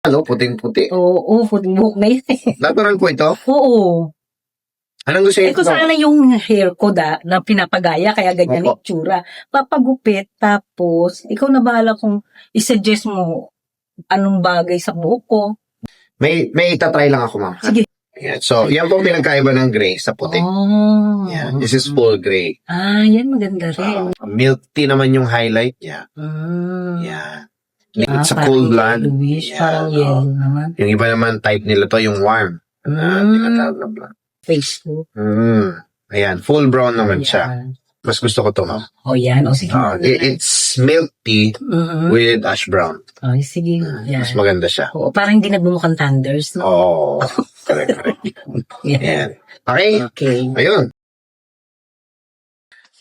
Ano, puting-puti. Oo, puting buhok na yun eh. Natural po ito? Oo. Anong gusto Eh niyo? kung sana yung hair ko na pinapagaya, kaya ganyan Opo. itsura. Papagupit, tapos ikaw na bahala kung isuggest mo anong bagay sa buhok ko. May itatry lang ako, ma'am. Sige. Ayan. So, yan po pinagkaiba ng gray sa puti. Oh. Yan. This is full gray. Ah, yan maganda rin. Milk tea naman yung highlight niya. Yan. It's a cool blonde. Luis, Yan, parang yellow naman. Yung iba naman type nila to, yung warm. Tinatawag na blonde. Face ko. Ayan, full brown naman siya. Yan. Mas gusto ko to, ma'am. Oh, yan. O, sige. It's milk tea with ash brown. Oh, sige. Yan. Mas maganda siya. Oo, parang hindi nagbumukhang thunders, no? Oh, correct. Yan. Ayan. Okay. Okay. Ayun.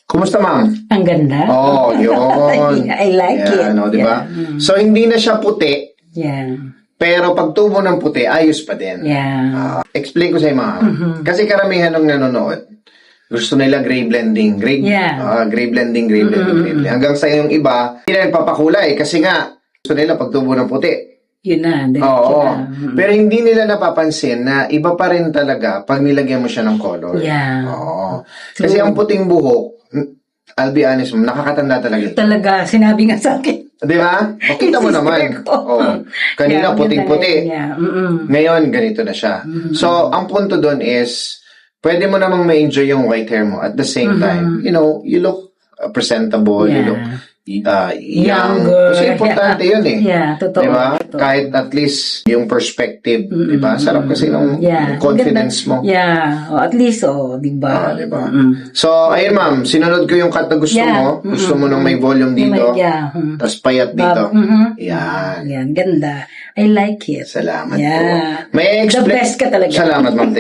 Kumusta, ma'am? Ang ganda. Oh, yun. I like it. Ano, di ba? Yeah. So, hindi na siya puti, Yeah. pero pag tubo ng puti, ayos pa din. Yeah. Explain ko sa'yo, ma'am. Kasi karamihan ng nanonood, gusto nila gray blending. Gray blending. Hanggang sa yung iba, hindi na nagpapakulay. Kasi nga, gusto nila pag tubo ng puti. Yun na. Oo. Pero hindi nila napapansin na iba pa rin talaga pag nilagyan mo siya ng color. Yeah. Oo. Kasi ang puting buhok, I'll be honest, nakakatanda talaga. Talaga, sinabi nga sa akin. Di ba? O, kita mo naman. Oh, kanina puting-puti. Yeah. Ngayon, ganito na siya. So, ang punto doon is, pwede mo namang ma-enjoy yung white hair mo. At the same time, you know, you look presentable, you look young. Younger. Kasi importante yun eh. Yeah, totoo. Di ba? Totoo. Kahit at least yung perspective, di ba? Sarap kasi ng confidence mo. Yeah. O, at least, di ba? Di ba? So, ayun ma'am, sinunod ko yung cut na gusto mo. Gusto mo nang may volume dito. Tapos payat dito. Yan. Yan, ganda. I like it. Salamat Yeah. po. May The best ka talaga. Salamat, ma'am.